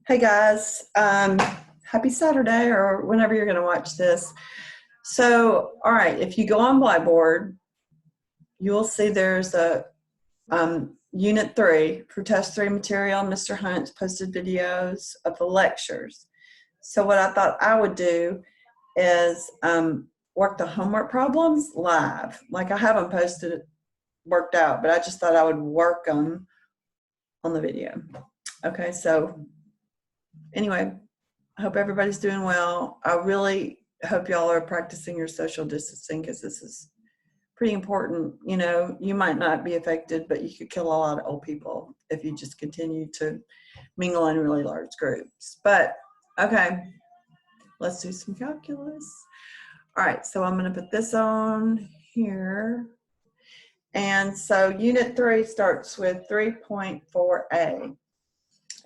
Hey guys, happy Saturday or whenever you're going to watch this. So, all right, if you go on Blackboard, you'll see there's a Unit 3 for Test 3 material. Mr. Hunt's posted videos of the lectures. So what I thought I would do is work the homework problems live. Like I haven't posted worked out, but I just thought I would work them on the video. Okay, so anyway, I hope everybody's doing well. I really hope y'all are practicing your social distancing because this is pretty important. You know, you might not be affected, but you could kill a lot of old people if you just continue to mingle in really large groups. But okay, let's do some calculus. All right, so I'm going to put this on here. And so Unit 3 starts with 3.4a.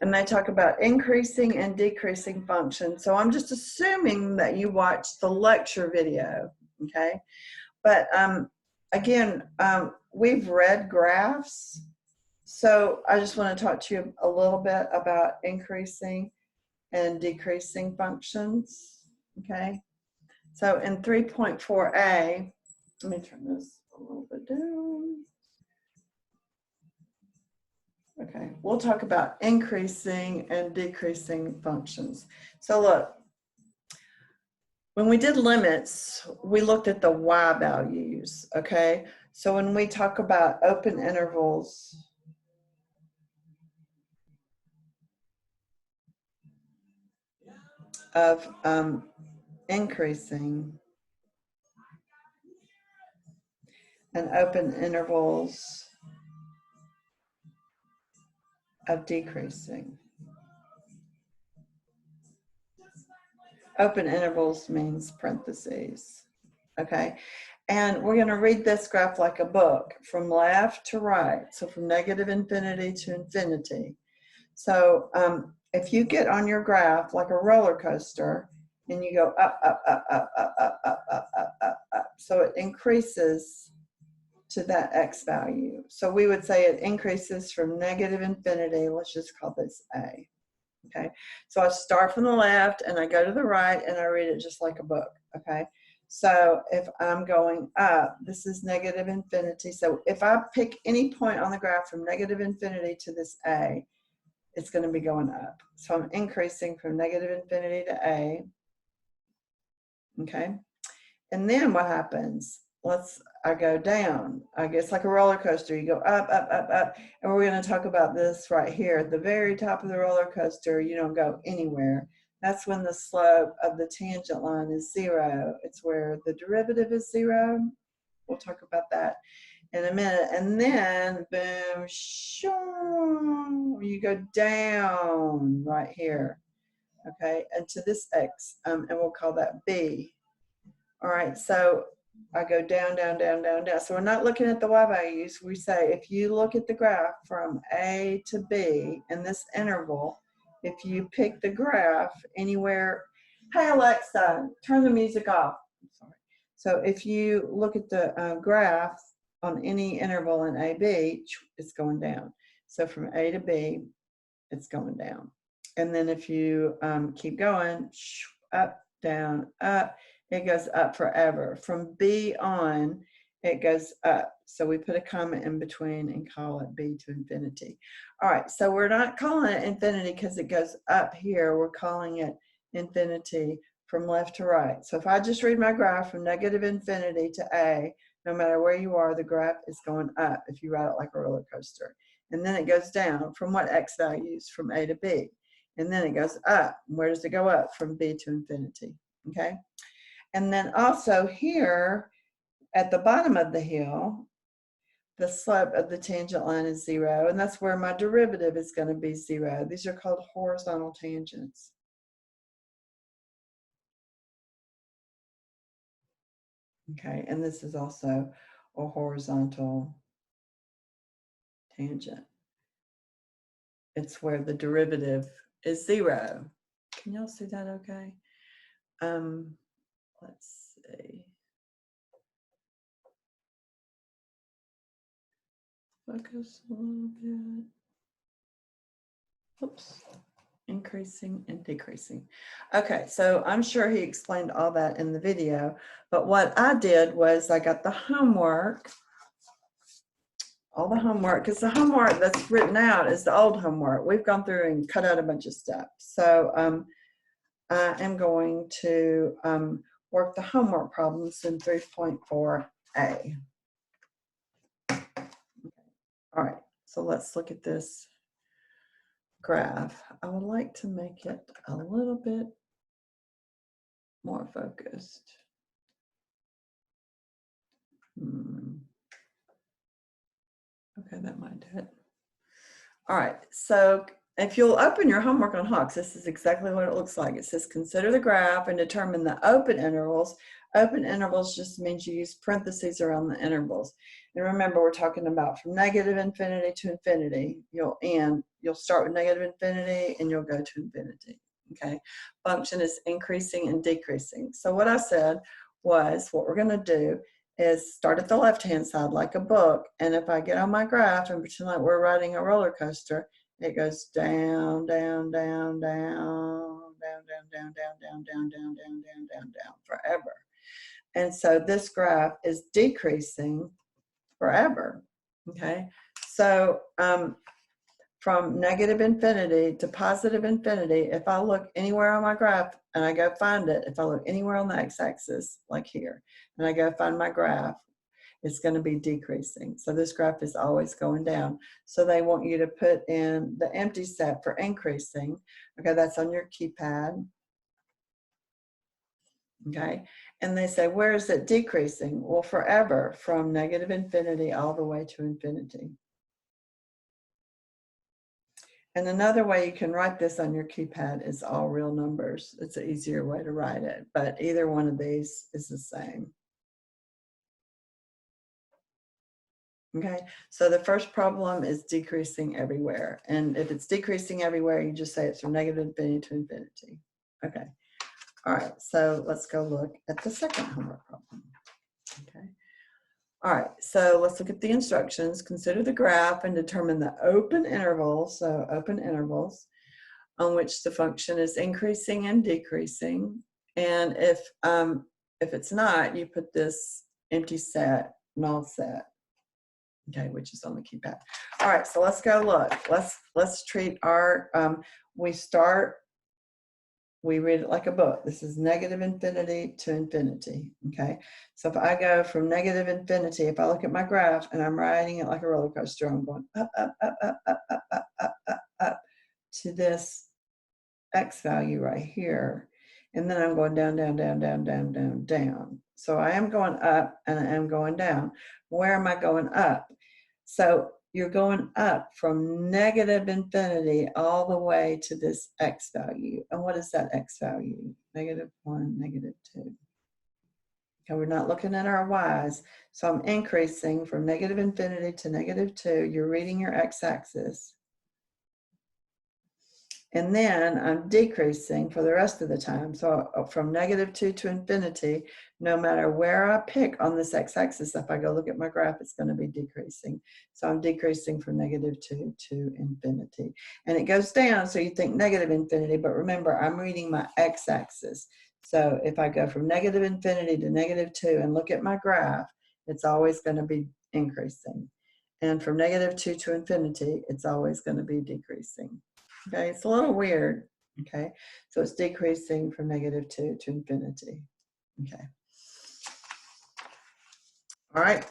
And they talk about increasing and decreasing functions. So I'm just assuming that you watched the lecture video, okay? But again, we've read graphs. So I just want to talk to you a little bit about increasing and decreasing functions, okay? So in 3.4a, let me turn this a little bit down. Okay, we'll talk about increasing and decreasing functions. So look, when we did limits, we looked at the y values, okay? So when we talk about open intervals, of increasing and open intervals of decreasing. Open intervals means parentheses, okay? And we're going to read this graph like a book from left to right, so from negative infinity to infinity. So if you get on your graph like a roller coaster and you go up, up, up, up, up, up, up, up, up, up, up, so it increases to that x value. So we would say it increases from negative infinity, let's just call this a. Okay, so I start from the left and I go to the right and I read it just like a book. Okay, so if I'm going up, this is negative infinity. So if I pick any point on the graph from negative infinity to this a, it's going to be going up. So I'm increasing from negative infinity to a. Okay, and then what happens? I go down. I guess like a roller coaster. You go up, up, up, up. And we're going to talk about this right here. At the very top of the roller coaster, you don't go anywhere. That's when the slope of the tangent line is 0. It's where the derivative is 0. We'll talk about that in a minute. And then, boom, shoo, you go down right here. Okay, and to this x, and we'll call that b. All right, so I go down, down, down, down, down. So we're not looking at the y values. We say if you look at the graph from A to B in this interval, if you pick the graph anywhere, hey Alexa, turn the music off. I'm sorry. So if you look at the graph on any interval in AB, it's going down. So from A to B, it's going down. And then if you keep going, up, down, up, it goes up forever. From B on, it goes up. So we put a comma in between and call it B to infinity. All right, so we're not calling it infinity because it goes up here. We're calling it infinity from left to right. So if I just read my graph from negative infinity to A, no matter where you are, the graph is going up if you ride it like a roller coaster. And then it goes down from what x values? From A to B. And then it goes up. Where does it go up? From B to infinity, okay? And then also here at the bottom of the hill, the slope of the tangent line is 0, and that's where my derivative is going to be 0. These are called horizontal tangents. Okay, and this is also a horizontal tangent. It's where the derivative is 0. Can y'all see that okay? Let's see. Focus a little bit. Oops. increasing and decreasing. Okay, so I'm sure he explained all that in the video, but what I did was I got the homework, all the homework, because the homework that's written out is the old homework. We've gone through and cut out a bunch of stuff. So I am going to work the homework problems in 3.4a. All right, so let's look at this graph. I would like to make it a little bit more focused. Okay, that might do it. All right, so if you'll open your homework on Hawks, this is exactly what it looks like. It says consider the graph and determine the open intervals. Open intervals just means you use parentheses around the intervals. And remember, we're talking about from negative infinity to infinity. You'll start with negative infinity and you'll go to infinity. Okay, function is increasing and decreasing. So what I said was what we're going to do is start at the left-hand side like a book, and if I get on my graph and pretend like we're riding a roller coaster, it goes down, down, down, down, down, down, down, down, down, down, down, down, down, down, down, forever. And so this graph is decreasing forever. Okay, so from negative infinity to positive infinity, if I look anywhere on my graph and I go find it, if I look anywhere on the x-axis, like here, and I go find my graph, it's going to be decreasing. So this graph is always going down. So they want you to put in the empty set for increasing. Okay, that's on your keypad. Okay, and they say, where is it decreasing? Well, forever, from negative infinity all the way to infinity. And another way you can write this on your keypad is all real numbers. It's an easier way to write it, but either one of these is the same. Okay, so the first problem is decreasing everywhere. And if it's decreasing everywhere, you just say it's from negative infinity to infinity. Okay, all right, so let's go look at the second homework problem. Okay. All right, so let's look at the instructions. Consider the graph and determine the open intervals, so open intervals, on which the function is increasing and decreasing. And if it's not, you put this empty set, null set, okay, which is on the keypad. All right, so let's go look. Let's treat our, we read it like a book. This is negative infinity to infinity, okay? So if I go from negative infinity, if I look at my graph and I'm riding it like a roller coaster, I'm going up, up, up, up, up, up, up, up, up, up to this X value right here. And then I'm going down, down, down, down, down, down, down. So I am going up and I am going down. Where am I going up? So you're going up from negative infinity all the way to this X value. And what is that X value? -1, -2. Okay, we're not looking at our Y's. So I'm increasing from negative infinity to -2. You're reading your X-axis. And then I'm decreasing for the rest of the time. So from -2 to infinity, no matter where I pick on this x-axis, if I go look at my graph, it's going to be decreasing. So I'm decreasing from -2 to infinity. And it goes down, so you think negative infinity, but remember, I'm reading my x-axis. So if I go from negative infinity to -2 and look at my graph, it's always going to be increasing. And from -2 to infinity, it's always going to be decreasing. Okay, it's a little weird. Okay, so it's decreasing from -2 to infinity. Okay. All right,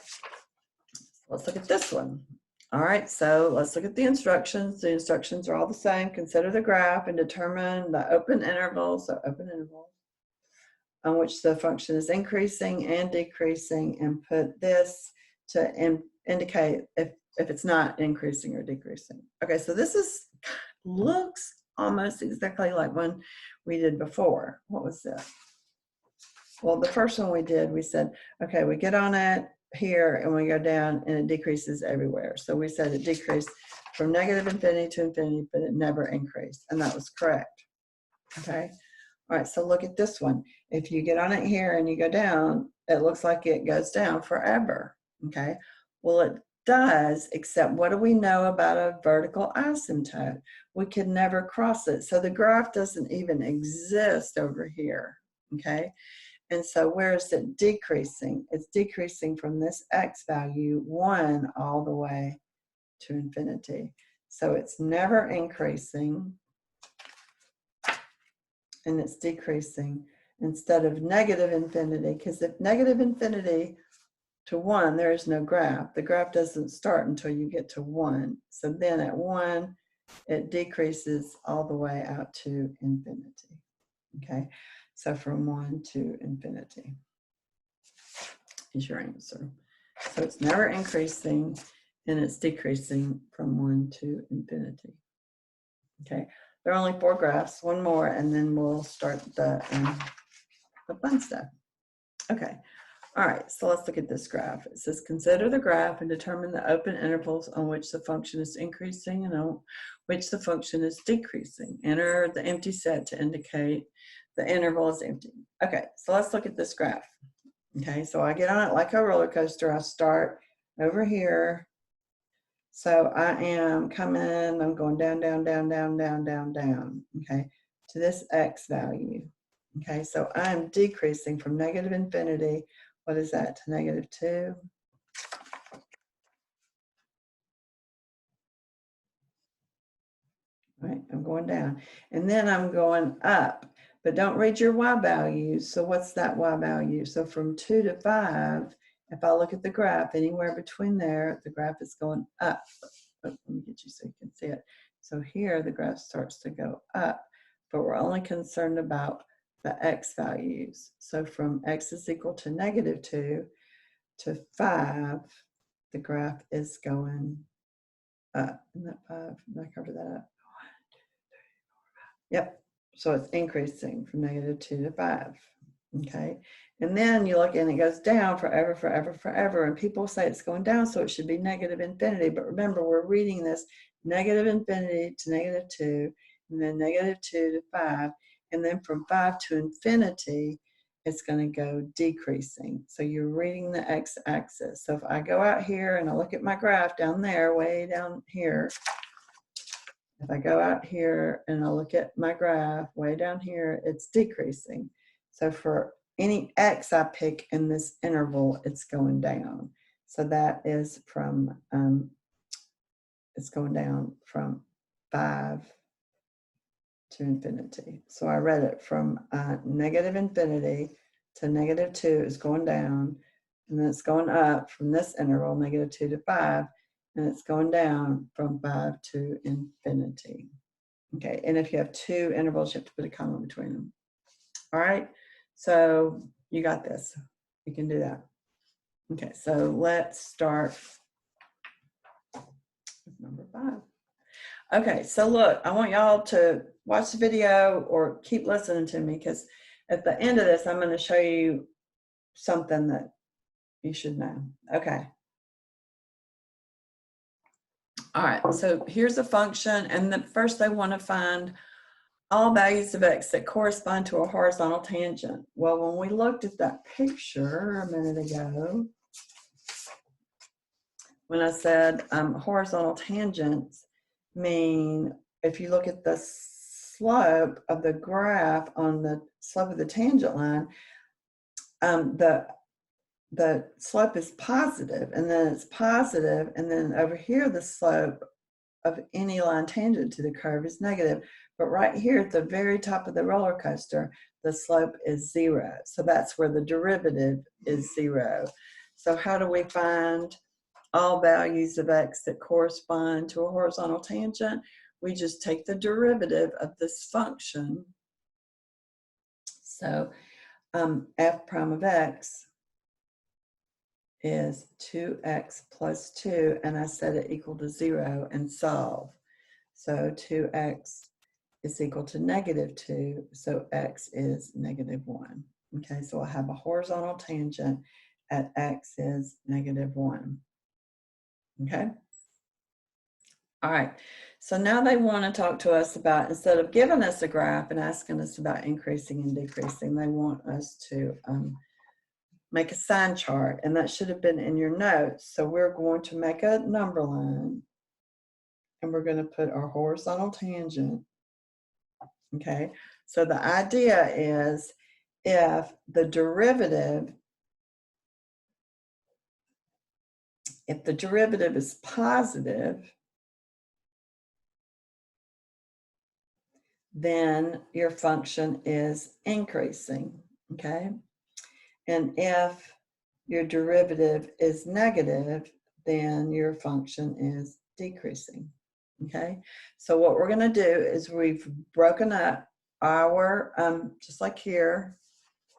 let's look at this one. All right, so let's look at the instructions. The instructions are all the same. Consider the graph and determine the open intervals, so open intervals, on which the function is increasing and decreasing, and put this to indicate if it's not increasing or decreasing. Okay, so this looks almost exactly like one we did before. What was that? Well, the first one we did, we said, okay, we get on it here and we go down and it decreases everywhere. So we said it decreased from negative infinity to infinity, but it never increased. And that was correct. Okay. All right. So look at this one. If you get on it here and you go down, it looks like it goes down forever. Okay. Well, does, except what do we know about a vertical asymptote? We can never cross it. So the graph doesn't even exist over here, okay? And so where is it decreasing? It's decreasing from this x value 1 all the way to infinity. So it's never increasing, and it's decreasing instead of negative infinity, because if negative infinity to 1, there is no graph. The graph doesn't start until you get to 1. So then at 1, it decreases all the way out to infinity. Okay, so from 1 to infinity is your answer. So it's never increasing, and it's decreasing from 1 to infinity. Okay, there are only 4 graphs, one more, and then we'll start the fun stuff. Okay. All right, so let's look at this graph. It says, consider the graph and determine the open intervals on which the function is increasing and on which the function is decreasing. Enter the empty set to indicate the interval is empty. Okay, so let's look at this graph. Okay, so I get on it like a roller coaster. I start over here. So I am coming, I'm going down, down, down, down, down, down, down, okay, to this x value. Okay, so I'm decreasing from negative infinity. What is that, to negative 2? Right, I'm going down. And then I'm going up, but don't read your y values. So what's that y value? So from 2 to 5, if I look at the graph, anywhere between there, the graph is going up. Let me get you so you can see it. So here the graph starts to go up, but we're only concerned about the x values. So from x is equal to negative 2 to 5, the graph is going up. Isn't that 5? Did I cover that up? 1, 2, 3, 4, 5. Yep. So it's increasing from negative 2 to 5. Okay. And then you look and it goes down forever, forever, forever. And people say it's going down, so it should be negative infinity. But remember, we're reading this negative infinity to negative 2, and then negative 2 to 5. And then from 5 to infinity, it's going to go decreasing. So you're reading the x-axis. So if I go out here and I look at my graph down there, way down here, if I go out here and I look at my graph way down here, it's decreasing. So for any x I pick in this interval, it's going down. So that is from, it's going down from 5 to infinity. So I read it from negative infinity to negative 2 is going down, and then it's going up from this interval, negative 2 to 5, and it's going down from 5 to infinity. Okay, and if you have 2 intervals, you have to put a comma between them. All right, so you got this. You can do that. Okay, so let's start with number 5. Okay, so look, I want y'all to watch the video or keep listening to me, because at the end of this, I'm going to show you something that you should know. Okay. All right, so here's a function, and first they want to find all values of x that correspond to a horizontal tangent. Well, when we looked at that picture a minute ago, when I said horizontal tangents mean, if you look at the slope of the graph on the slope of the tangent line, the slope is positive, and then it's positive, and then over here the slope of any line tangent to the curve is negative. But right here at the very top of the roller coaster, the slope is 0. So that's where the derivative is 0. So how do we find all values of x that correspond to a horizontal tangent? We just take the derivative of this function. So f prime of x is 2x plus 2, and I set it equal to 0 and solve. So 2x is equal to negative 2, so x is negative 1. Okay, so I have a horizontal tangent at x is negative 1. Okay. All right, so now they want to talk to us about, instead of giving us a graph and asking us about increasing and decreasing, they want us to make a sign chart, and that should have been in your notes. So we're going to make a number line, and we're going to put our horizontal tangent. Okay, so the idea is if the derivative is positive, then your function is increasing, okay? And if your derivative is negative, then your function is decreasing, okay? So what we're gonna do is we've broken up our, just like here,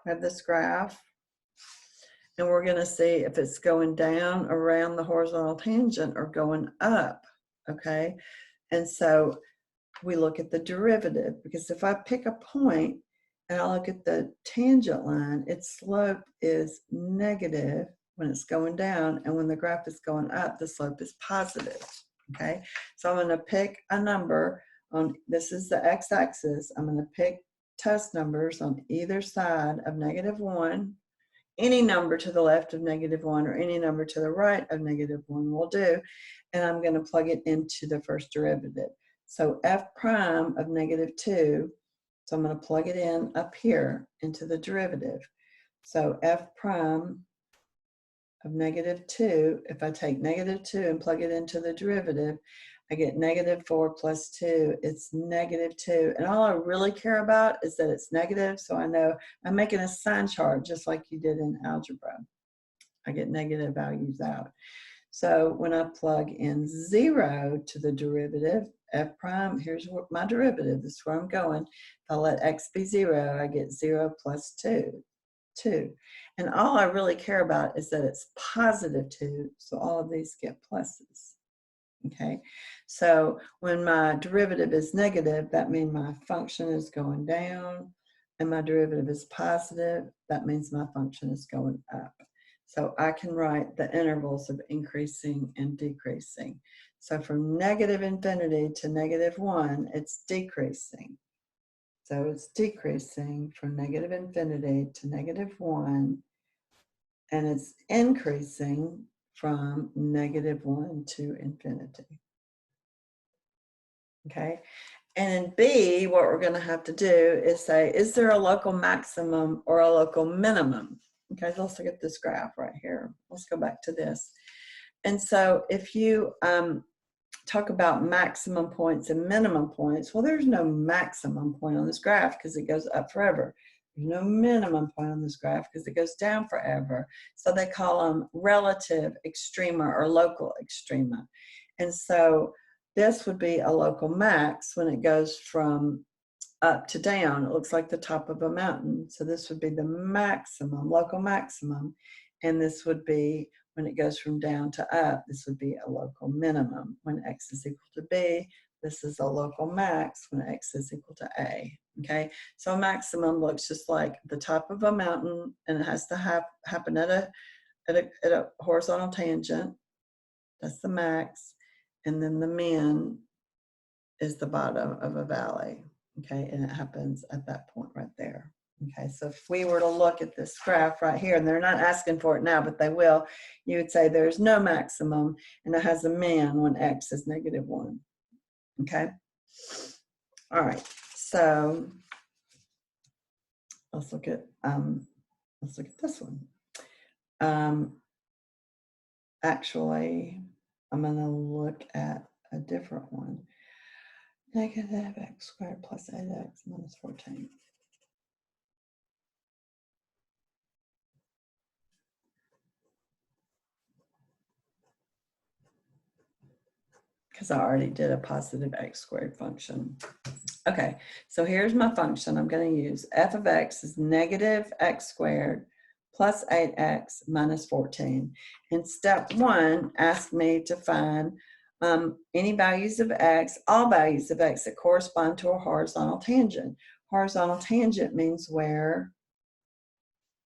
I have this graph, and we're gonna see if it's going down around the horizontal tangent or going up, okay? And so we look at the derivative, because if I pick a point and I look at the tangent line, its slope is negative when it's going down, and when the graph is going up, the slope is positive, okay? So I'm gonna pick a number on, this is the x-axis, I'm gonna pick test numbers on either side of -1, any number to the left of -1 or any number to the right of -1 will do, and I'm gonna plug it into the first derivative. So f prime of -2, so I'm going to plug it in up here into the derivative. So f prime of -2, if I take -2 and plug it into the derivative, I get -4 plus 2, it's -2. And all I really care about is that it's negative, so I know I'm making a sign chart just like you did in algebra. I get negative values out. So when I plug in 0 to the derivative, f prime, here's what my derivative, this is where I'm going. If I let x be 0, I get 0 plus 2, 2. And all I really care about is that it's positive 2, so all of these get pluses, okay? So when my derivative is negative, that means my function is going down, and my derivative is positive, that means my function is going up. So I can write the intervals of increasing and decreasing. So from -infinity to -1, it's decreasing. So it's decreasing from -infinity to -1, and it's increasing from -1 to infinity. Okay? And in B, what we're going to have to do is say, is there a local maximum or a local minimum? Okay, so let's look at this graph right here. Let's go back to this. And so if you talk about maximum points and minimum points, well, there's no maximum point on this graph because it goes up forever. There's no minimum point on this graph because it goes down forever. So they call them relative extrema or local extrema. And so this would be a local max when it goes from up to down. It looks like the top of a mountain. So this would be the maximum, local maximum. And this would be, when it goes from down to up, this would be a local minimum. When x is equal to b, this is a local max when x is equal to a. Okay, so a maximum looks just like the top of a mountain, and it has to happen at a horizontal tangent. That's the max. And then the min is the bottom of a valley. Okay, and it happens at that point right there. Okay, so if we were to look at this graph right here, and they're not asking for it now, but they will, you would say there's no maximum, and it has a min when x is -1. Okay, all right, so let's look at this one. Actually, I'm going to look at a different one. -x squared plus 8x minus 14. Because I already did a positive x squared function. Okay, so here's my function I'm going to use. F of x is -x squared plus 8x minus 14. And step 1 asked me to find any values of x, all values of x that correspond to a horizontal tangent. Horizontal tangent means where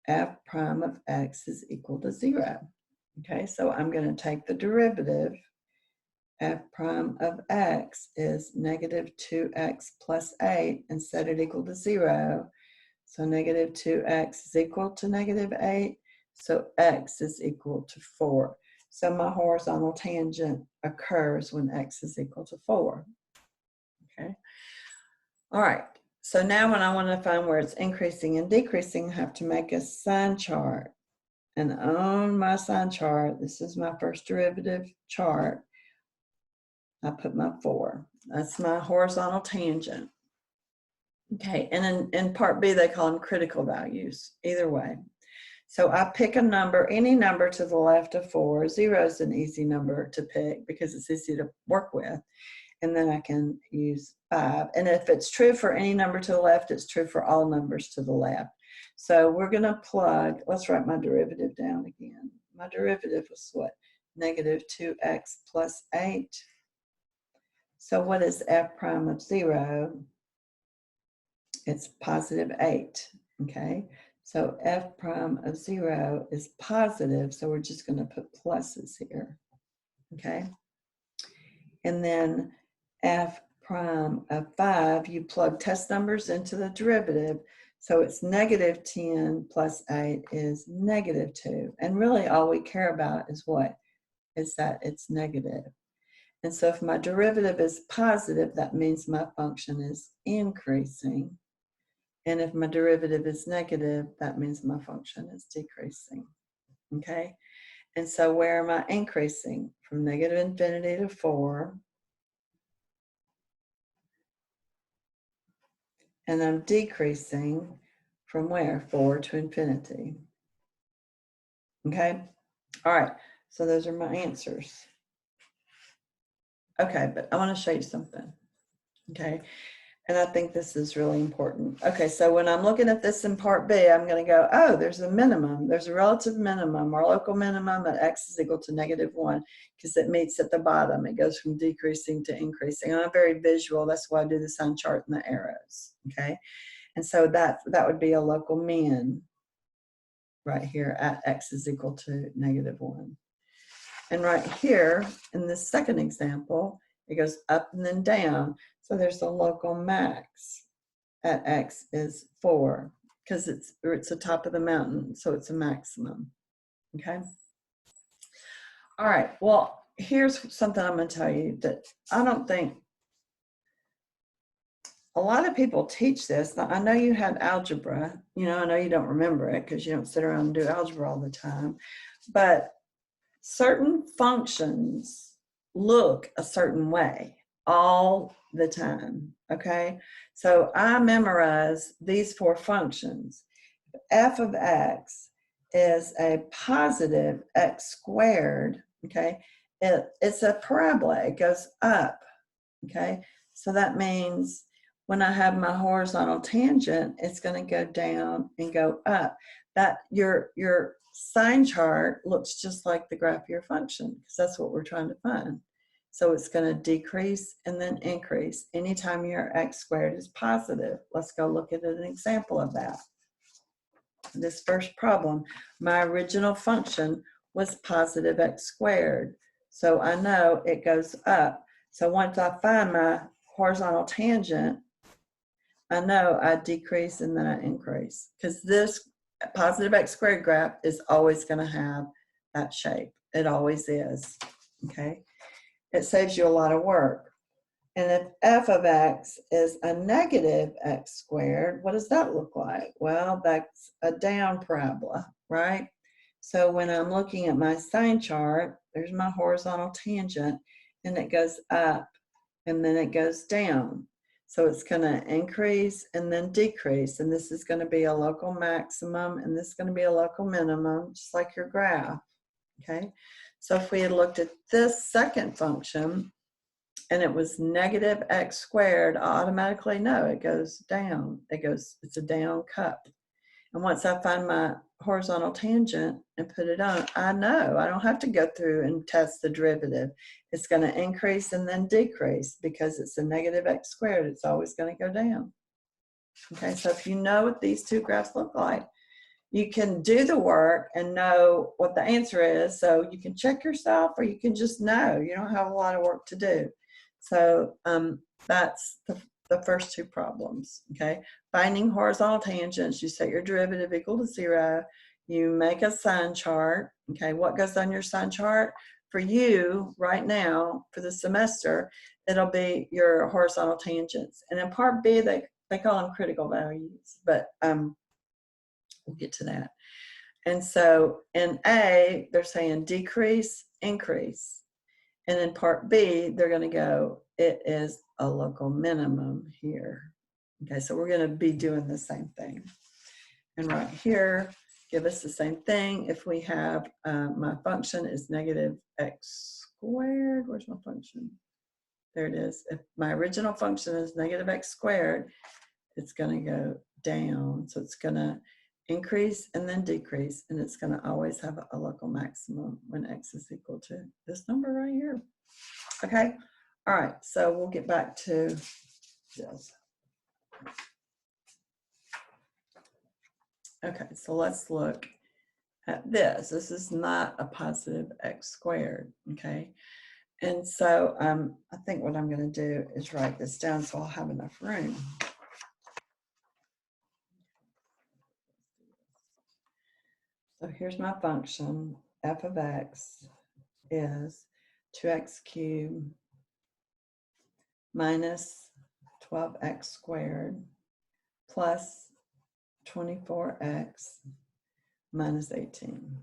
f prime of x is equal to 0. Okay, so I'm going to take the derivative. F prime of x is -2x plus 8 and set it equal to 0. So -2x is equal to -8. So x is equal to 4. So my horizontal tangent occurs when x is equal to 4. Okay. All right. So now when I want to find where it's increasing and decreasing, I have to make a sign chart. And on my sign chart, this is my first derivative chart. I put my 4. That's my horizontal tangent. Okay, and in part B, they call them critical values, either way. So I pick a number, any number to the left of 4. 0 is an easy number to pick because it's easy to work with. And then I can use 5. And if it's true for any number to the left, it's true for all numbers to the left. So we're going to plug, let's write my derivative down again. My derivative was what? Negative 2x plus 8. So what is f prime of 0? It's positive 8, okay? So f prime of 0 is positive, so we're just going to put pluses here, okay? And then f prime of 5, you plug test numbers into the derivative, so it's negative 10 plus 8 is negative 2. And really all we care about is what? Is that it's negative. And so if my derivative is positive, that means my function is increasing. And if my derivative is negative, that means my function is decreasing, okay? And so where am I increasing? From negative infinity to 4. And I'm decreasing from where? 4 to infinity. Okay? All right, so those are my answers. Okay, but I want to show you something. Okay? And I think this is really important. Okay, so when I'm looking at this in part B, I'm going to go, oh, there's a minimum. There's a relative minimum or local minimum at x is equal to negative 1 because it meets at the bottom. It goes from decreasing to increasing. And I'm very visual. That's why I do the sign chart and the arrows. Okay, and so that would be a local min right here at x is equal to negative 1. And right here in this second example, it goes up and then down. So there's a local max at x is 4 because it's the top of the mountain, so it's a maximum. Okay. All right. Well, here's something I'm going to tell you that I don't think a lot of people teach this. Now, I know you had algebra. You know, I know you don't remember it because you don't sit around and do algebra all the time. But certain functions look a certain way all the time, okay? So I memorize these 4 functions. F of x is a positive x squared, okay? It's a parabola, it goes up, okay? So that means when I have my horizontal tangent, it's going to go down and go up. That your sign chart looks just like the graph of your function because that's what we're trying to find. So it's going to decrease and then increase anytime your x squared is positive. Let's go look at an example of that. This first problem, my original function was positive x squared. So I know it goes up. So once I find my horizontal tangent, I know I decrease and then I increase because this positive x squared graph is always going to have that shape. It always is, okay? It saves you a lot of work. And if f of x is a negative x squared, what does that look like? Well, that's a down parabola, right? So when I'm looking at my sign chart, there's my horizontal tangent, and it goes up, and then it goes down. So it's going to increase and then decrease, and this is going to be a local maximum, and this is going to be a local minimum, just like your graph, okay? So if we had looked at this second function, and it was negative x squared, I automatically know it goes down. It's a down cup. And once I find my horizontal tangent and put it on, I know I don't have to go through and test the derivative. It's going to increase and then decrease because it's a negative x squared. It's always going to go down. Okay, so if you know what these 2 graphs look like, you can do the work and know what the answer is. So you can check yourself or you can just know. You don't have a lot of work to do. So that's the first 2 problems, okay? Finding horizontal tangents, you set your derivative equal to 0. you make a sign chart. Okay, what goes on your sign chart? For you right now, for the semester, it'll be your horizontal tangents. And in part B, they call them critical values, but we'll get to that. And so in A, they're saying decrease, increase. And in part B, they're going to go, it is a local minimum here. Okay, so we're going to be doing the same thing. And right here, give us the same thing. If we have, my function is negative x squared. Where's my function? There it is. If my original function is negative x squared, it's going to go down. So it's going to increase and then decrease, and it's going to always have a local maximum when x is equal to this number right here. Okay. All right. So we'll get back to this. Okay. So let's look at this. This is not a positive x squared. Okay. And so I think what I'm going to do is write this down so I'll have enough room. So here's my function. F of x is 2x cubed minus 12x squared plus 24x minus 18.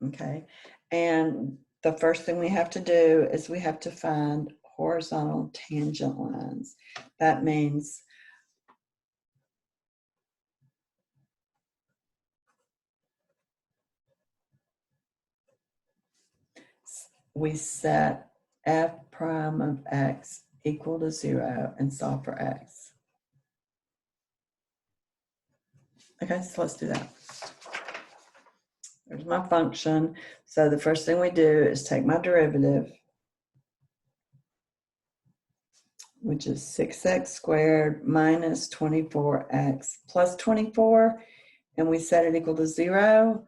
Okay, and the first thing we have to do is we have to find horizontal tangent lines. That means we set f prime of x equal to 0 and solve for x. Okay, so let's do that. There's my function. So the first thing we do is take my derivative, which is 6x squared minus 24x plus 24, and we set it equal to 0.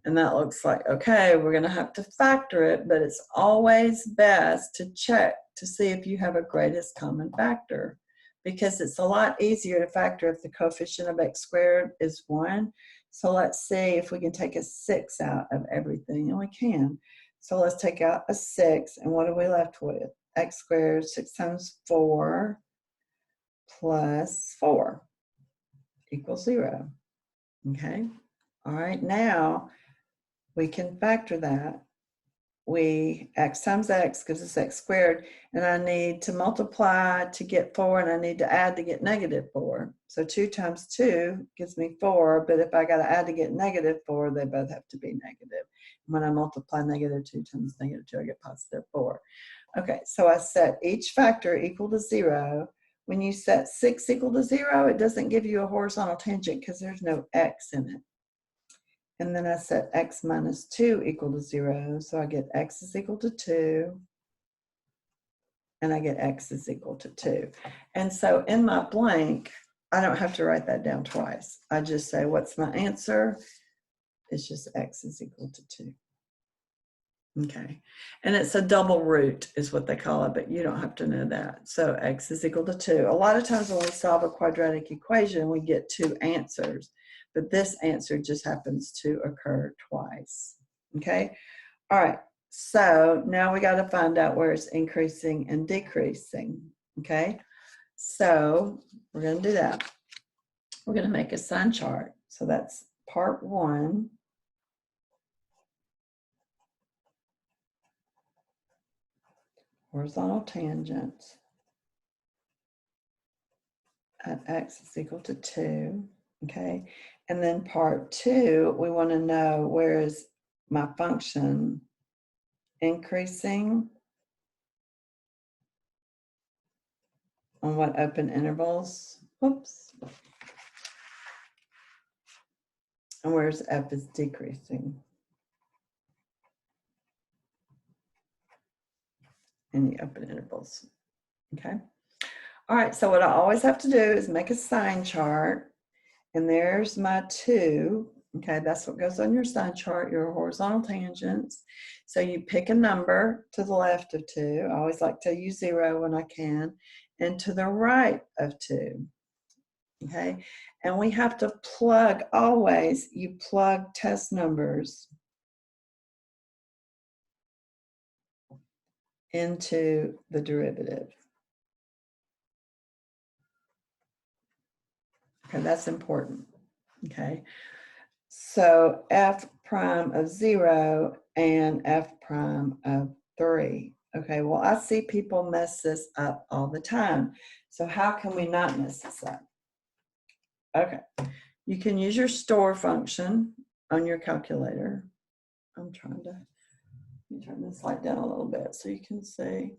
And that looks like, okay, we're going to have to factor it, but it's always best to check to see if you have a greatest common factor, because it's a lot easier to factor if the coefficient of x squared is 1. So let's see if we can take a 6 out of everything, and we can. So let's take out a 6, and what are we left with? X squared, 6 times 4 plus 4 equals 0. Okay. All right, now we can factor that. X times x gives us x squared, and I need to multiply to get 4, and I need to add to get negative 4. So 2 times 2 gives me 4, but if I got to add to get negative 4, they both have to be negative. When I multiply negative 2 times negative 2, I get positive 4. Okay, so I set each factor equal to 0. When you set 6 equal to 0, it doesn't give you a horizontal tangent because there's no x in it. And then I set x minus 2 equal to 0. So I get x is equal to 2. And I get x is equal to 2. And so in my blank, I don't have to write that down twice. I just say, what's my answer? It's just x is equal to 2. Okay. And it's a double root is what they call it, but you don't have to know that. So x is equal to 2. A lot of times when we solve a quadratic equation, we get 2 answers. But this answer just happens to occur twice. Okay. All right. So now we got to find out where it's increasing and decreasing. Okay. So we're going to do that. We're going to make a sign chart. So that's part 1. Horizontal tangent at x is equal to 2. Okay. And then part 2, we want to know where is my function increasing on what open intervals. Whoops. And where's f is decreasing in the open intervals. Okay. All right. So what I always have to do is make a sign chart. And there's my 2. Okay, that's what goes on your sign chart, your horizontal tangents. So you pick a number to the left of 2. I always like to use 0 when I can. And to the right of 2. okay? And we have to plug, always, you plug test numbers into the derivative. Okay, that's important, okay? So f prime of 0 and f prime of 3. Okay, well, I see people mess this up all the time. So how can we not mess this up? Okay, you can use your store function on your calculator. I'm trying to turn this light down a little bit so you can see.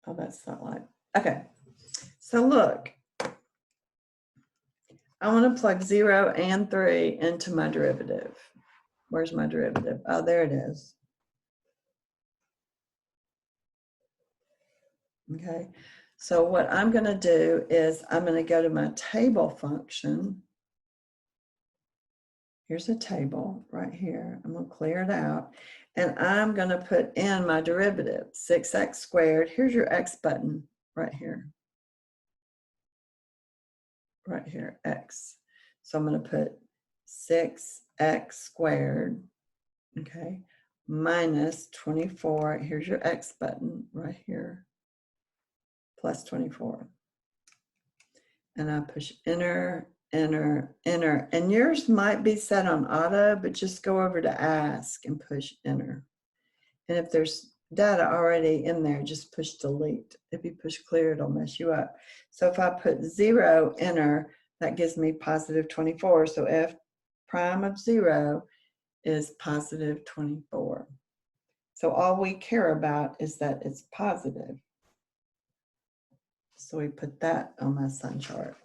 Oh, that's not light. Okay, so look, I want to plug 0 and 3 into my derivative. Where's my derivative? Oh, there it is. Okay, so what I'm going to do is I'm going to go to my table function. Here's a table right here. I'm going to clear it out. And I'm going to put in my derivative, 6x squared. Here's your x button right here. Right here, x. So I'm going to put 6x squared, okay, minus 24. Here's your x button right here, plus 24. And I push enter, enter, enter. And yours might be set on auto, but just go over to ask and push enter. And if there's data already in there, just push delete. If you push clear, it'll mess you up. So if I put 0, enter, that gives me positive 24. So f prime of 0 is positive 24. So all we care about is that it's positive. So we put that on my sun chart.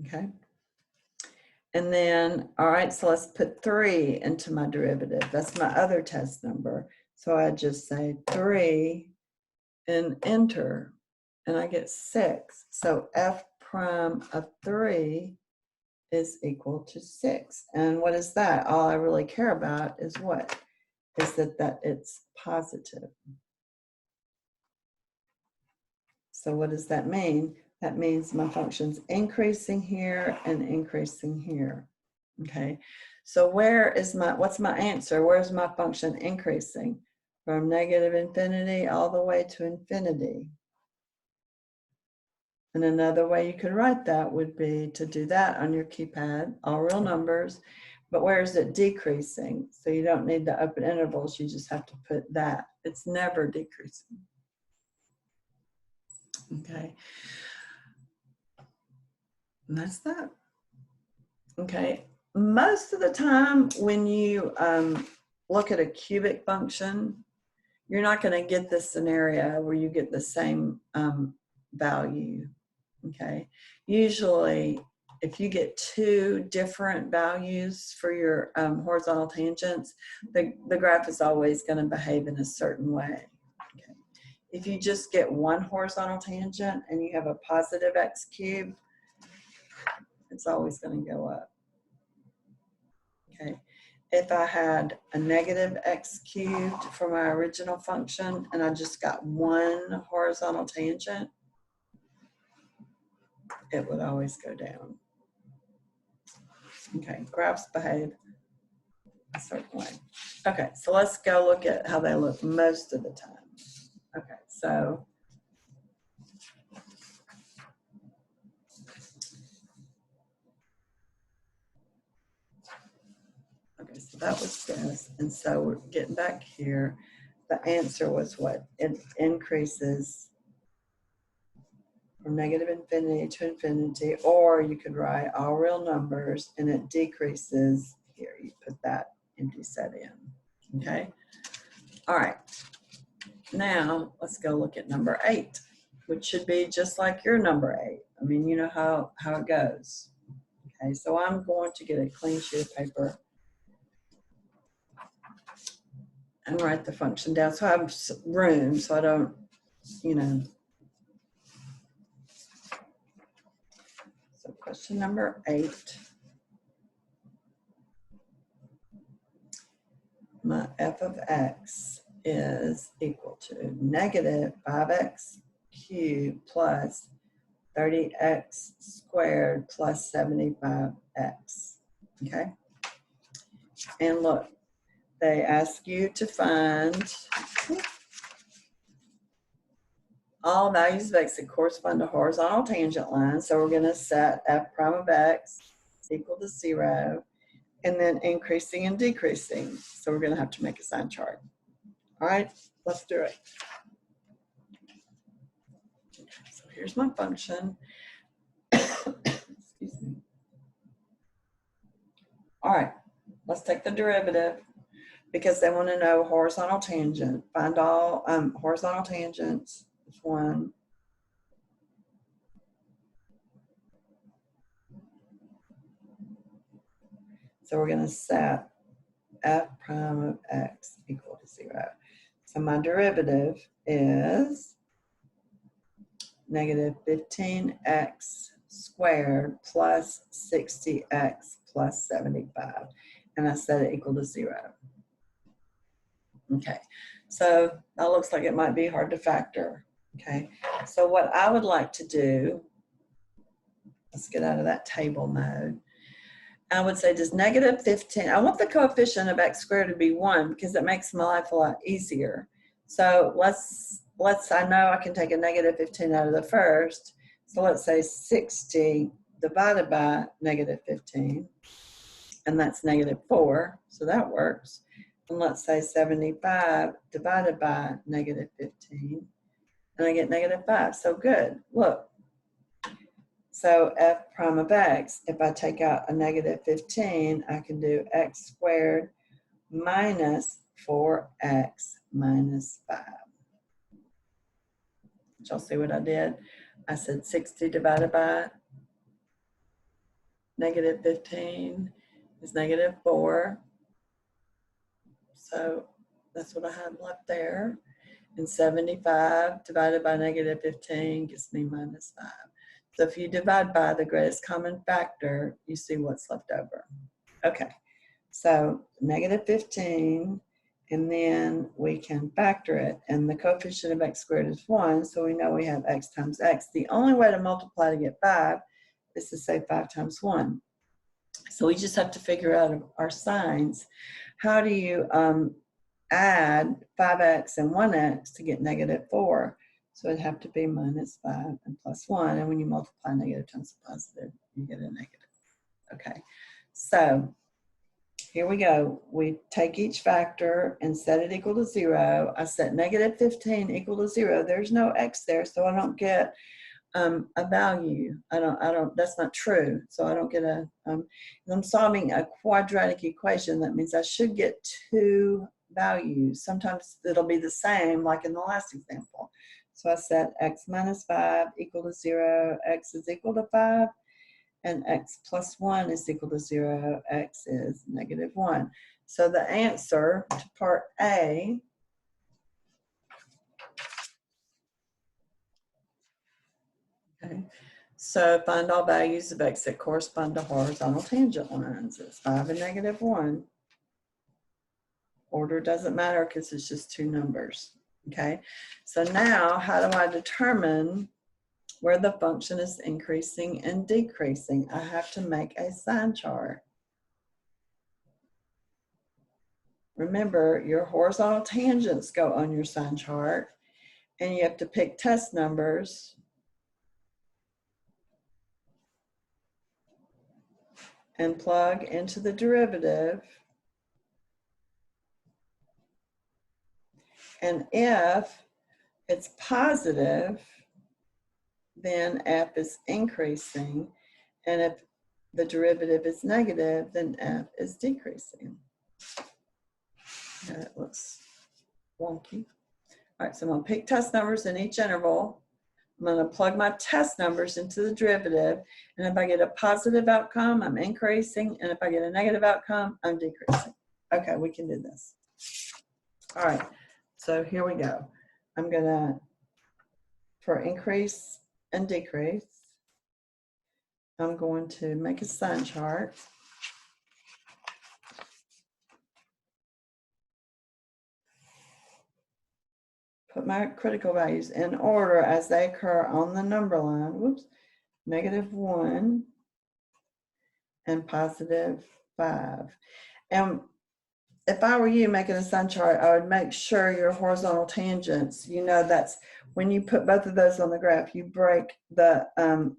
Okay. And then, all right, so let's put 3 into my derivative. That's my other test number. So I just say 3 and enter, and I get 6. So f prime of 3 is equal to 6. And what is that? All I really care about is what? Is that it's positive. So what does that mean? That means my function's increasing here and increasing here. Okay, so what's my answer? Where's my function increasing? From negative infinity all the way to infinity. And another way you could write that would be to do that on your keypad, all real numbers, but where is it decreasing? So you don't need the open intervals, you just have to put that. It's never decreasing. Okay, and that's that. Okay, most of the time when you look at a cubic function, you're not going to get this scenario where you get the same value. Okay, usually if you get 2 different values for your horizontal tangents, the graph is always going to behave in a certain way. Okay. If you just get 1 horizontal tangent and you have a positive x cubed, it's always going to go up. Okay. If I had a negative x cubed for my original function and I just got 1 horizontal tangent, it would always go down. Okay, graphs behave a certain way. Okay, so let's go look at how they look most of the time. Okay, so that was this. And so we're getting back here. The answer was what? It increases from negative infinity to infinity, or you could write all real numbers and it decreases here. You put that empty set in. Okay. All right. Now let's go look at number 8, which should be just like your number 8. I mean, you know how it goes. Okay, so I'm going to get a clean sheet of paper and write the function down so I have room so I don't, you know. So question number 8. My f of x is equal to negative 5x cubed plus 30x squared plus 75x. Okay? And look, they ask you to find all values of x that correspond to horizontal tangent lines. So we're going to set f prime of x equal to 0, and then increasing and decreasing. So we're going to have to make a sign chart. All right, let's do it. So here's my function. Excuse me. All right, let's take the derivative because they want to know horizontal tangent. Find all horizontal tangents. It's 1. So we're going to set f prime of x equal to 0. So my derivative is negative 15x squared plus 60x plus 75. And I set it equal to 0. Okay, so that looks like it might be hard to factor. Okay, so what I would like to do, let's get out of that table mode. I would say, does negative 15, I want the coefficient of x squared to be 1 because it makes my life a lot easier. So I know I can take a negative 15 out of the first. So let's say 60 divided by negative 15, and that's negative 4, so that works. And let's say 75 divided by negative 15, and I get negative 5, so good. Look, so f prime of x, if I take out a negative 15, I can do x squared minus 4x minus 5. Did y'all see what I did? I said 60 divided by negative 15 is negative 4. So that's what I had left there. And 75 divided by negative 15 gives me minus 5. So if you divide by the greatest common factor, you see what's left over. Okay, so negative 15, and then we can factor it. And the coefficient of x squared is 1, so we know we have x times x. The only way to multiply to get 5 is to say 5 times 1. So we just have to figure out our signs. How do you add 5x and 1x to get negative 4? So it'd have to be minus 5 and plus 1. And when you multiply negative times positive, you get a negative. Okay, so here we go. We take each factor and set it equal to 0. I set negative 15 equal to 0. There's no x there, so I don't get a value. That's not true. So I don't get I'm solving a quadratic equation. That means I should get 2 values. Sometimes it'll be the same, like in the last example. So I set x minus 5 equal to 0, x is equal to 5, and x plus 1 is equal to 0, x is negative 1. So the answer to part A okay. So find all values of x that correspond to horizontal tangent lines. It's 5 and negative 1. Order doesn't matter because it's just 2 numbers. Okay. So now how do I determine where the function is increasing and decreasing? I have to make a sign chart. Remember, your horizontal tangents go on your sign chart, and you have to pick test numbers and plug into the derivative. And if it's positive, then f is increasing. And if the derivative is negative, then f is decreasing. That looks wonky. All right, so I'm going to pick test numbers in each interval. I'm going to plug my test numbers into the derivative. And if I get a positive outcome, I'm increasing. And if I get a negative outcome, I'm decreasing. Okay, we can do this. All right, so here we go. I'm going to, for increase and decrease, I'm going to make a sign chart. put my critical values in order as they occur on the number line. Whoops, -1 and +5. And if I were you making a sun chart, I would make sure your horizontal tangents, you know, that's when you put both of those on the graph, you break the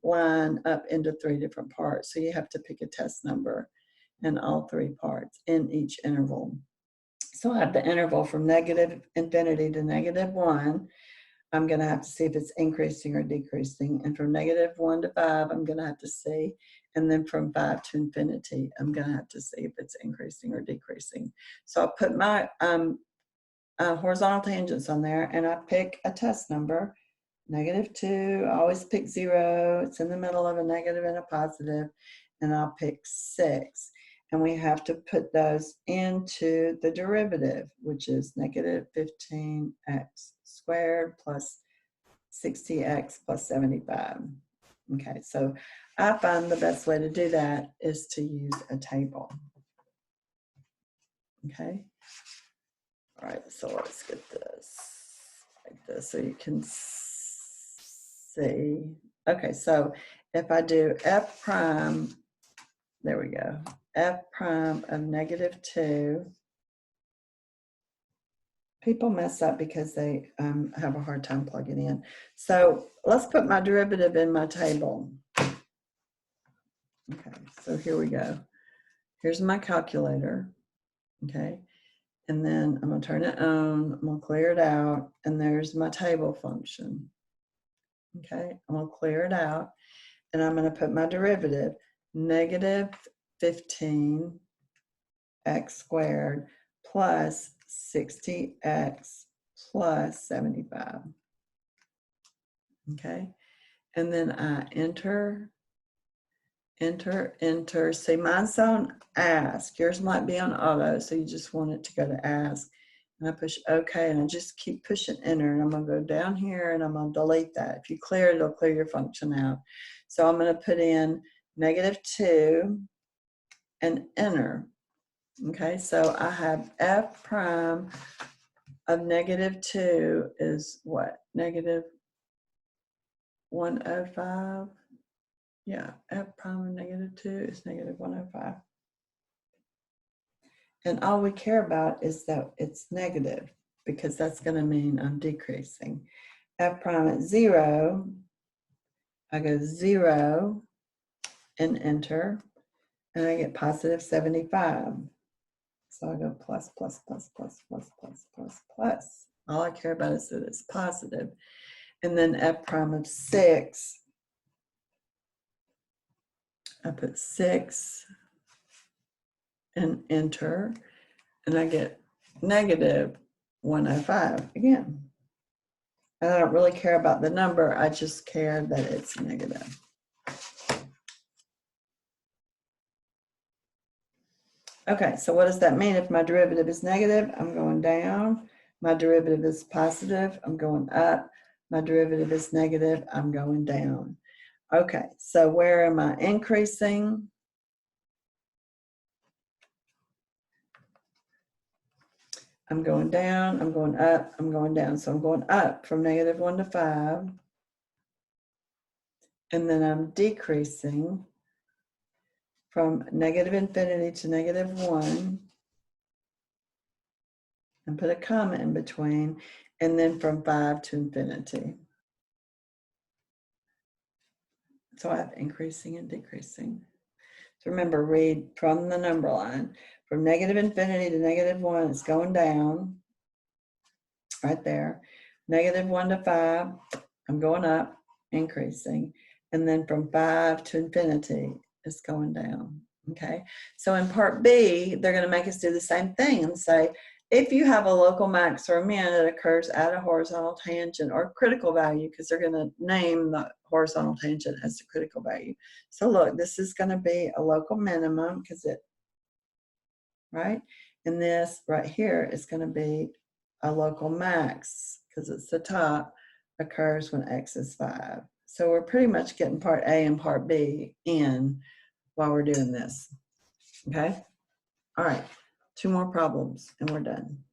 line up into 3 different parts. So you have to pick a test number in all 3 parts in each interval. So I have the interval from -infinity to -1. I'm going to have to see if it's increasing or decreasing. And from -1 to 5, I'm going to have to see. And then from 5 to infinity, I'm going to have to see if it's increasing or decreasing. So I'll put my horizontal tangents on there, and I pick a test number, -2. I always pick 0. It's in the middle of a negative and a positive. And I'll pick 6. And we have to put those into the derivative, which is -15x squared plus 60x plus 75. Okay, so I find the best way to do that is to use a table. Okay. All right, so let's get this like this so you can see. Okay, so if I do f prime, there we go, f prime of -2. People mess up because they have a hard time plugging in. So let's put my derivative in my table. Okay, so here we go. Here's my calculator. Okay, and then I'm going to turn it on. I'm going to clear it out. And there's my table function. Okay, I'm going to clear it out. And I'm going to put my derivative, -15x squared plus 60x plus 75. Okay, and then I enter. See, mine's on ask. Yours might be on auto, so you just want it to go to ask. And I push OK, and I just keep pushing enter. And I'm going to go down here, and I'm going to delete that. If you clear it, it'll clear your function out. So I'm going to put in -2 and enter. Okay, so I have f prime of -2 is what? -105. Yeah, f prime of -2 is -105. And all we care about is that it's negative, because that's going to mean I'm decreasing. F prime at 0, I go 0 and enter, and I get +75. So I go plus, plus, plus, plus, plus, plus, plus, plus. All I care about is that it's positive. And then f prime of 6, I put 6 and enter, and I get -105 again. And I don't really care about the number, I just care that it's negative. Okay, so what does that mean? If my derivative is negative, I'm going down. My derivative is positive, I'm going up. My derivative is negative, I'm going down. Okay, so where am I increasing? I'm going down, I'm going up, I'm going down. So I'm going up from -1 to 5. And then I'm decreasing from -infinity to -1. And put a comma in between. And then from 5 to infinity. So I have increasing and decreasing. So remember, read from the number line. From -infinity to -1, it's going down. Right there. -1 to 5, I'm going up, increasing. And then from 5 to infinity, it's going down. Okay. So in part B, they're going to make us do the same thing and say, if you have a local max or a min that occurs at a horizontal tangent or critical value, because they're going to name the horizontal tangent as the critical value. So look, this is going to be a local minimum because it, right? And this right here is going to be a local max because it's the top, occurs when x is 5. So we're pretty much getting part A and part B in while we're doing this. Okay? All right. 2 more problems and we're done.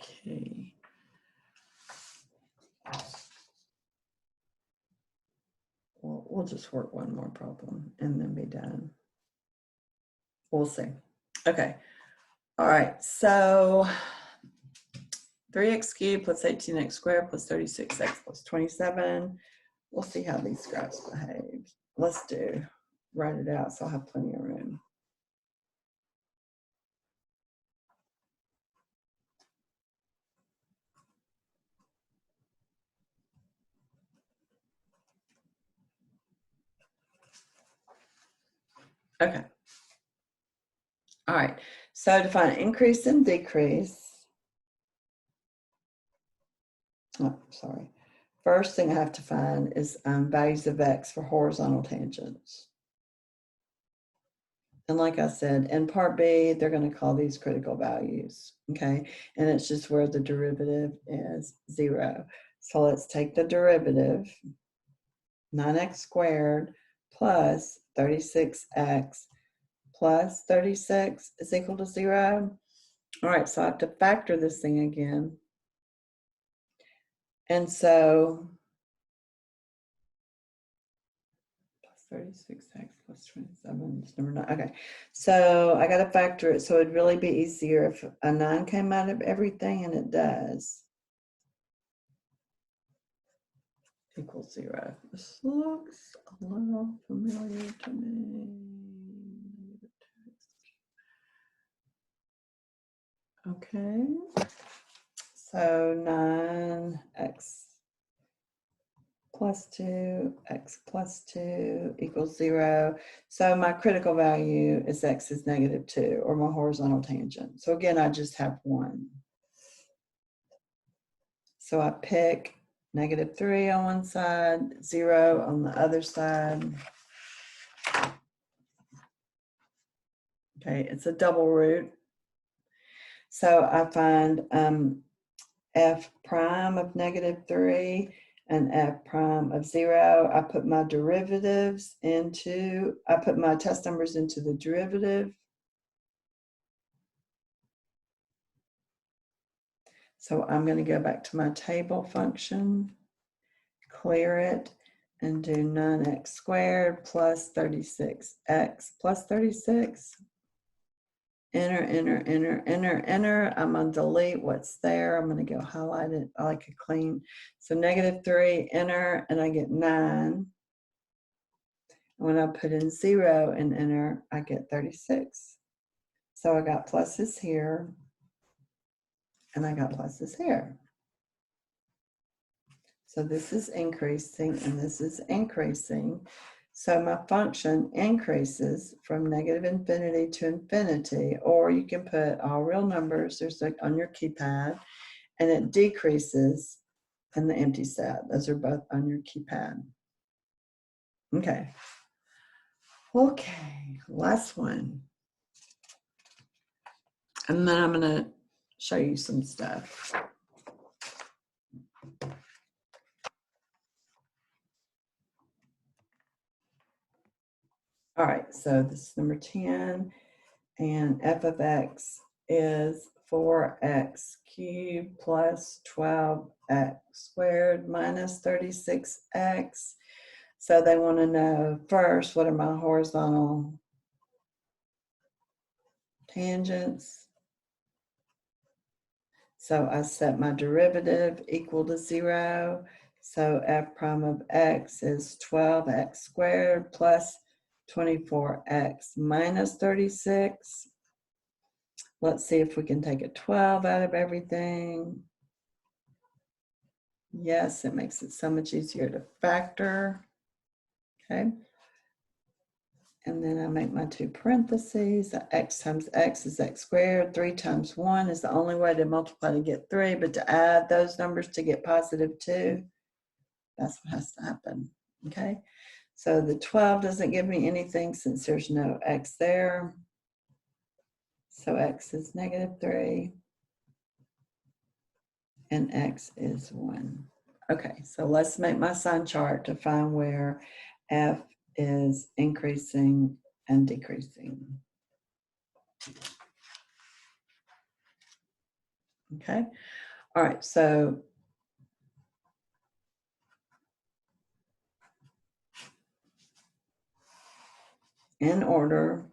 key. Well, we'll just work one more problem and then be done. We'll see. Okay. All right. So 3x cubed plus 18x squared plus 36x plus 27. We'll see how these graphs behave. Let's write it out so I'll have plenty of room. Okay. All right. So to find increase and decrease, oh, sorry. First thing I have to find is values of x for horizontal tangents. And like I said, in part B, they're going to call these critical values, okay? And it's just where the derivative is 0. So let's take the derivative, 9x squared plus 36x plus 36 is equal to 0. All right, so I have to factor this thing again. And so 36x plus 27 is number 9. Okay, so I got to factor it. So it'd really be easier if a 9 came out of everything, and it does. Equals 0. This looks a little familiar to me. Okay, so 9x plus 2, x plus 2 equals 0. So my critical value is x is -2, or my horizontal tangent. So again, I just have 1. So I pick -3 on one side, 0 on the other side. Okay, it's a double root. So I find f prime of -3 and f prime of 0. I put my derivatives into, I put my test numbers into the derivative. So I'm going to go back to my table function, clear it, and do 9x squared plus 36x plus 36. Enter, enter, enter, enter, enter. I'm going to delete what's there. I'm going to go highlight it. I like it clean. So -3, enter, and I get 9. When I put in 0 and enter, I get 36. So I got pluses here, and I got pluses here. So this is increasing, and this is increasing. So my function increases from -infinity to infinity, or you can put all real numbers, there's like on your keypad, and it decreases in the empty set. Those are both on your keypad. Okay. Okay, last one. And then I'm going to show you some stuff. All right, so this is number 10, and f of x is 4x cubed plus 12x squared minus 36x. So they want to know first, what are my horizontal tangents? So I set my derivative equal to 0. So f prime of x is 12x squared plus 24x minus 36. Let's see if we can take a 12 out of everything. Yes, it makes it so much easier to factor. Okay. And then I make my 2 parentheses. X times x is x squared. 3 times 1 is the only way to multiply to get 3, but to add those numbers to get +2, that's what has to happen. Okay. So the 12 doesn't give me anything since there's no x there. So x is -3 and x is 1. Okay, so let's make my sign chart to find where f is increasing and decreasing. Okay. All right. So in order,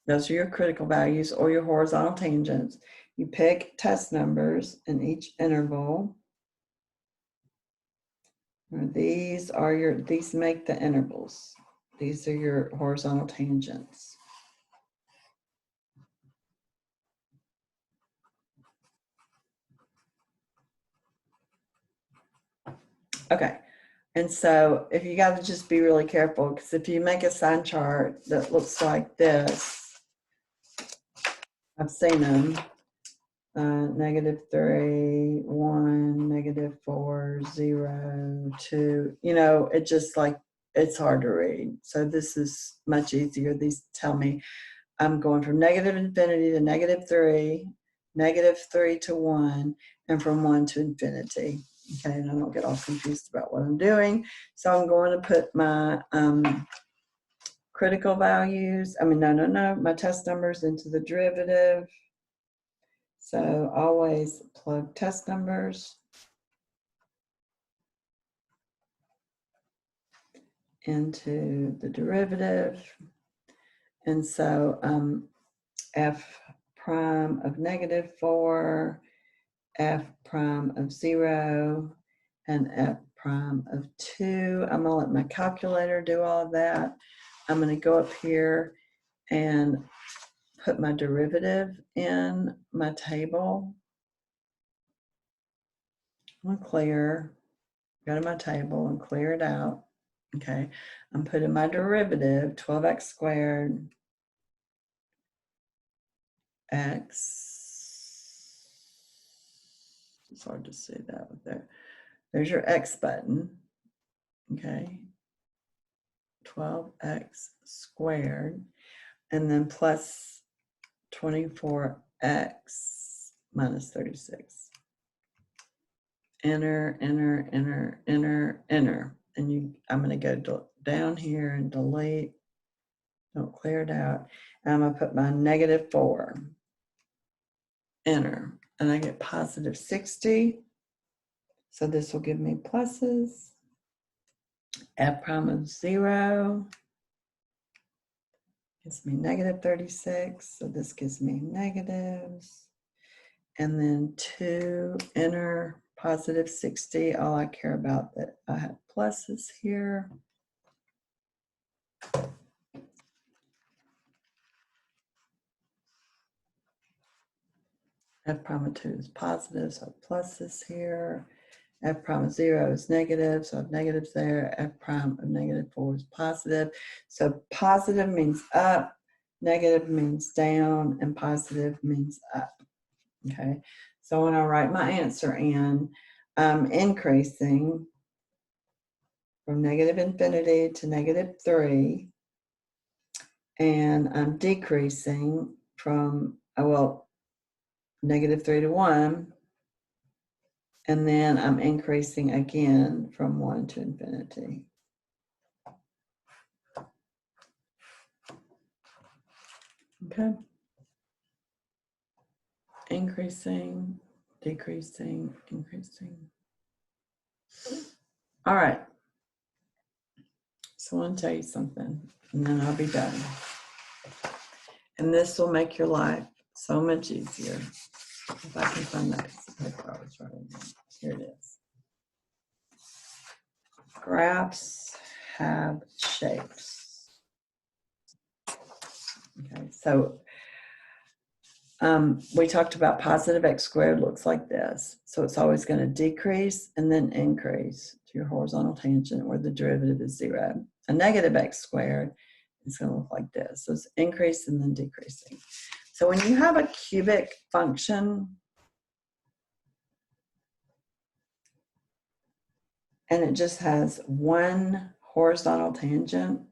those are your critical values or your horizontal tangents. You pick test numbers in each interval. These make the intervals. These are your horizontal tangents. Okay. And so if you got to just be really careful, because if you make a sign chart that looks like this, I've seen them, -3, 1, -4, 0, 2, you know, it just like, it's hard to read. So this is much easier. These tell me I'm going from -infinity to -3, -3 to 1, and from 1 to infinity. Okay, and I don't get all confused about what I'm doing. So I'm going to put my critical values, my test numbers into the derivative. So always plug test numbers into the derivative. And so f prime of -4, f prime of 0, and f prime of 2. I'm gonna let my calculator do all of that. I'm gonna go up here and put my derivative in my table. I'm gonna clear, go to my table and clear it out. Okay, I'm putting my derivative, 12x squared x. It's hard to see that with there. There's your x button. Okay, 12x squared, and then plus 24x minus 36. Enter, enter, enter, enter, enter. And I'm going to go down here and delete. Don't clear it out. And I'm going to put my -4. Enter. And I get positive 60. So this will give me pluses. F prime of 0 gives me -36. So this gives me negatives. And then 2, enter, positive 60. All I care about that I have pluses here. F prime of 2 is positive, so I have pluses here. F prime of 0 is negative, so I have negatives there. F prime of -4 is positive. So positive means up, negative means down, and positive means up. Okay, so when I write my answer in, I'm increasing from -infinity to -3, and I'm decreasing from, -3 to 1, and then I'm increasing again from 1 to infinity. Okay. Increasing, decreasing, increasing. All right. So I want to tell you something, and then I'll be done. And this will make your life so much easier. If I can find that piece of paper I was writing on. Here it is. Graphs have shapes. Okay, so we talked about positive x squared looks like this. So it's always going to decrease and then increase to your horizontal tangent where the derivative is 0. A negative x squared is going to look like this. So it's increase and then decreasing. So when you have a cubic function and it just has one horizontal tangent,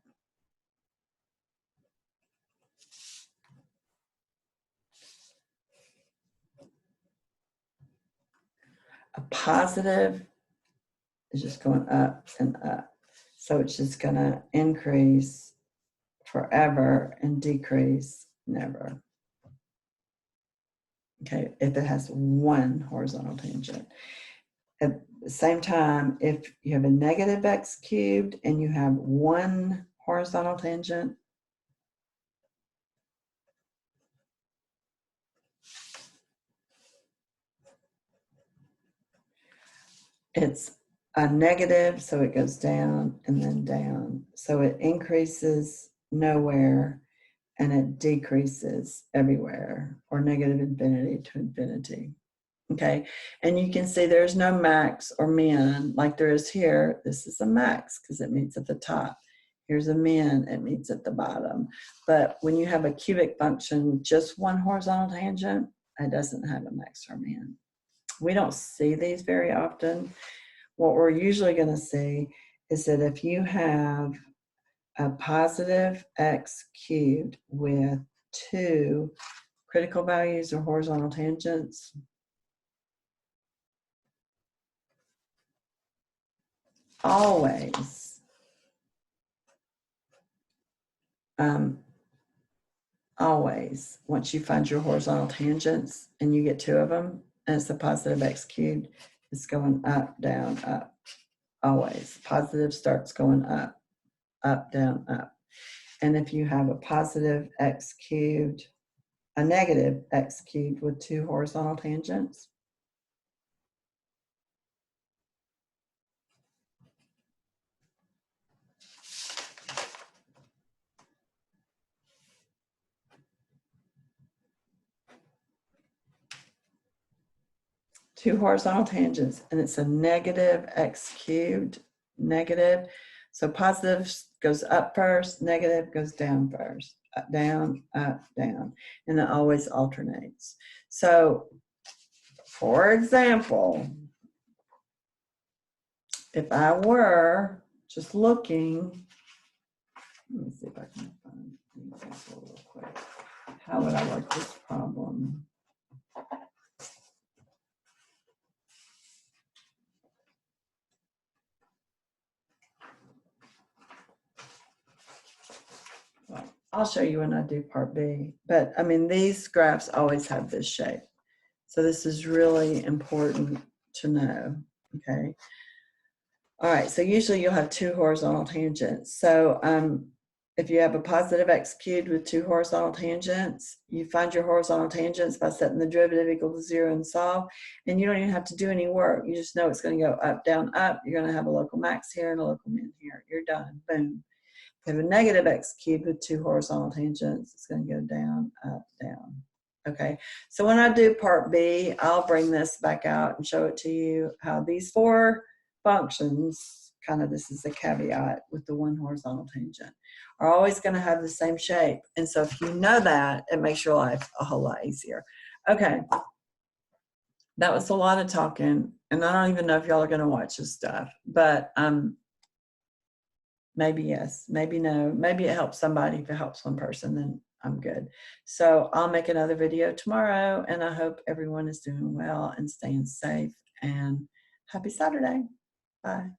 a positive is just going up and up. So it's just going to increase forever and decrease never. okay, if it has one horizontal tangent. At the same time, if you have a negative x cubed and you have one horizontal tangent, it's a negative, so it goes down and then down. So it increases nowhere and it decreases everywhere, or negative infinity to infinity. Okay, and you can see there's no max or min like there is here. This is a max because it meets at the top. Here's a min, it meets at the bottom. But when you have a cubic function, just one horizontal tangent, it doesn't have a max or min. We don't see these very often. What we're usually going to see is that if you have a positive x cubed with two critical values or horizontal tangents, always, always, once you find your horizontal tangents and you get two of them, and it's a positive x cubed, it's going up, down, up. Always. Positive starts going up, up, down, up. And if you have a positive x cubed, a negative x cubed with two horizontal tangents, two horizontal tangents, and it's a negative x cubed, negative. So positive goes up first, negative goes down first, up, down, and it always alternates. So, for example, if I were just looking, let me see if I can find an example real quick. How would I work this problem? Well, I'll show you when I do part B. But I mean, these graphs always have this shape. So this is really important to know, okay? All right, so usually you'll have two horizontal tangents. So if you have a positive x cubed with two horizontal tangents, you find your horizontal tangents by setting the derivative equal to 0 and solve, and you don't even have to do any work. You just know it's going to go up, down, up. You're going to have a local max here and a local min here. You're done. Boom. If you have a negative x cubed with two horizontal tangents, it's going to go down, up, down. Okay, so when I do part B, I'll bring this back out and show it to you how these four functions, kind of this is a caveat with the one horizontal tangent, are always going to have the same shape. And so if you know that, it makes your life a whole lot easier. Okay, that was a lot of talking, and I don't even know if y'all are going to watch this stuff, but maybe yes, maybe no, maybe it helps somebody. If it helps one person, then I'm good. So I'll make another video tomorrow, and I hope everyone is doing well and staying safe, and happy Saturday. Bye.